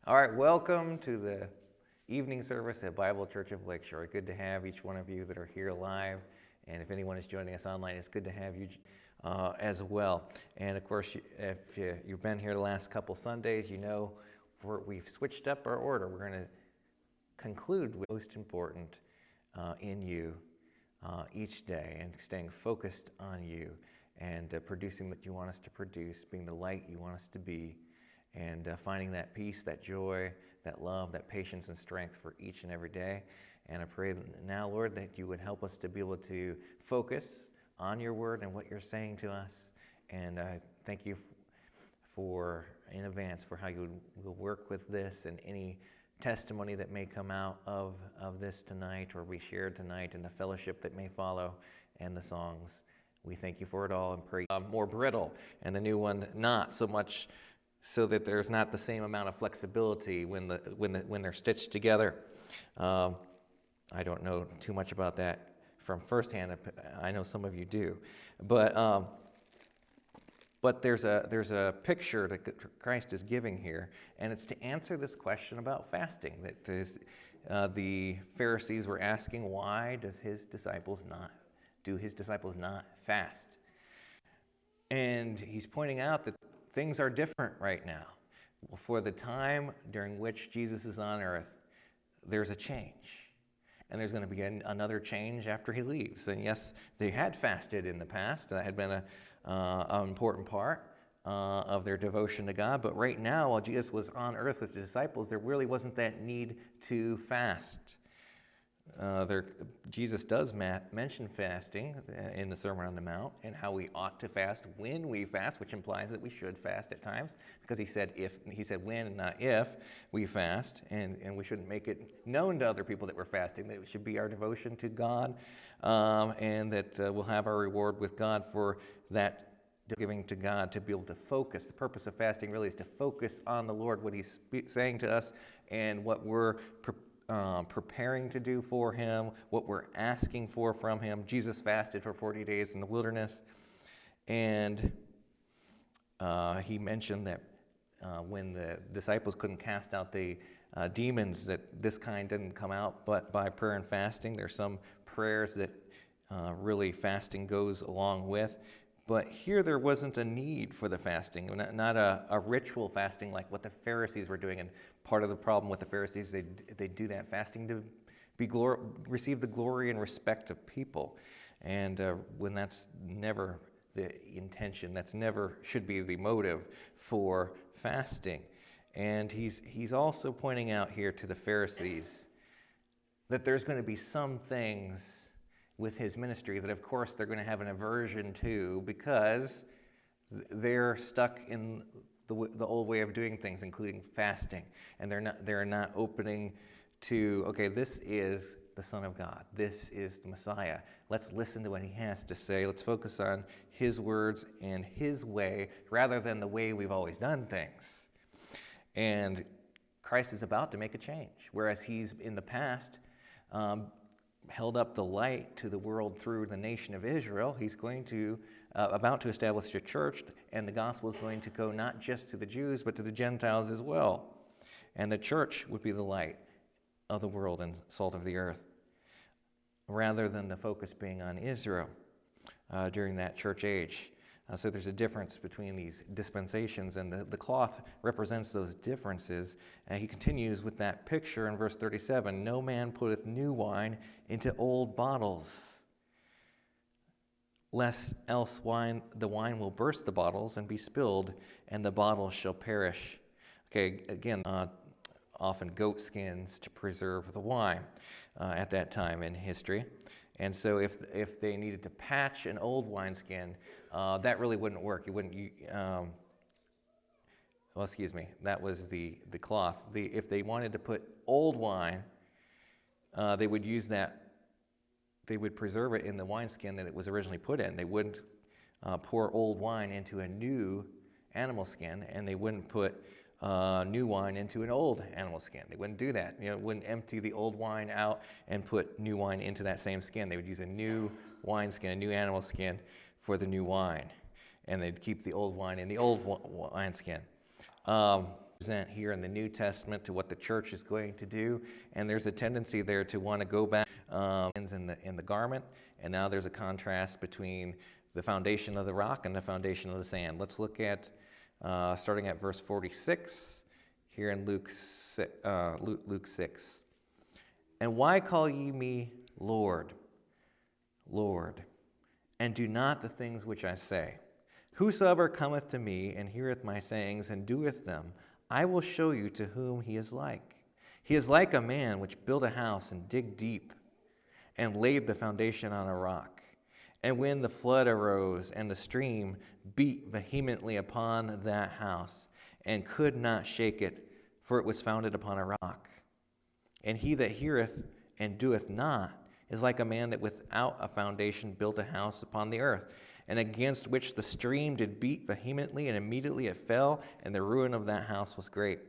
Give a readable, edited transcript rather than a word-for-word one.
All right, welcome to the evening service at Bible Church of Lakeshore. Good to have each one of you that are here live, and if anyone is joining us online, it's good to have you as well. And of course, if you've been here the last couple Sundays, you know we've switched up our order. We're going to conclude with most important in you each day, and staying focused on you, and producing what you want us to produce, being the light you want us to be, and finding that peace, that joy, that love, that patience and strength for each and every day. And I pray now, Lord, that you would help us to be able to focus on your word and what you're saying to us. And I thank you for, in advance, for how you will work with this and any testimony that may come out of this tonight or be shared tonight, and the fellowship that may follow, and the songs. We thank you for it all and pray more brittle, and the new one not so much, so that there's not the same amount of flexibility when they're stitched together. I don't know too much about that from firsthand. I know some of you do, but there's a picture that Christ is giving here, and it's to answer this question about fasting. That the Pharisees were asking, why do his disciples not fast? And he's pointing out that things are different right now. For the time during which Jesus is on earth, there's a change. And there's going to be another change after he leaves. And yes, they had fasted in the past. That had been an important part of their devotion to God. But right now, while Jesus was on earth with his disciples, there really wasn't that need to fast. Jesus does mention fasting in the Sermon on the Mount, and how we ought to fast when we fast, which implies that we should fast at times, because he said when and not if we fast, and we shouldn't make it known to other people that we're fasting. That it should be our devotion to God, and that we'll have our reward with God for that giving to God, to be able to focus. The purpose of fasting really is to focus on the Lord, what he's saying to us, and what we're preparing to do for him, what we're asking for from him. Jesus fasted for 40 days in the wilderness, and he mentioned that when the disciples couldn't cast out the demons, that this kind didn't come out but by prayer and fasting. There's some prayers that really fasting goes along with. But here there wasn't a need for the fasting, not a ritual fasting like what the Pharisees were doing. And part of the problem with the Pharisees, they do that fasting to receive the glory and respect of people. And when that's never the intention, that's never should be the motive for fasting. And he's also pointing out here to the Pharisees that there's going to be some things with his ministry that, of course, they're going to have an aversion to, because they're stuck in the old way of doing things, including fasting, and they're not opening to, okay, this is the Son of God, this is the Messiah. Let's listen to what he has to say. Let's focus on his words and his way, rather than the way we've always done things. And Christ is about to make a change, whereas he's in the past held up the light to the world through the nation of Israel. He's going to about to establish a church, and the gospel is going to go not just to the Jews but to the Gentiles as well. And the church would be the light of the world and salt of the earth, rather than the focus being on Israel during that church age. So there's a difference between these dispensations, and the cloth represents those differences. And he continues with that picture in verse 37, no man putteth new wine into old bottles, lest else the wine will burst the bottles and be spilled, and the bottles shall perish. Okay, again, often goat skins to preserve the wine at that time in history. And so if they needed to patch an old wineskin, that really wouldn't work. You wouldn't, that was the cloth. If they wanted to put old wine, they would use that. They would preserve it in the wineskin that it was originally put in. They wouldn't pour old wine into a new animal skin, and they wouldn't put new wine into an old animal skin. They wouldn't do that. Wouldn't empty the old wine out and put new wine into that same skin. They would use a new wine skin, a new animal skin for the new wine. and they'd keep the old wine in the old wineskin. Present here in the New Testament to what the church is going to do, and there's a tendency there to want to go back in the garment, and now there's a contrast between the foundation of the rock and the foundation of the sand. Let's look at starting at verse 46 here in Luke 6. And why call ye me Lord, Lord, and do not the things which I say? Whosoever cometh to me and heareth my sayings and doeth them, I will show you to whom he is like. He is like a man which built a house and digged deep and laid the foundation on a rock. And when the flood arose and the stream beat vehemently upon that house and could not shake it, for it was founded upon a rock. And he that heareth and doeth not is like a man that without a foundation built a house upon the earth, and against which the stream did beat vehemently, and immediately it fell, and the ruin of that house was great.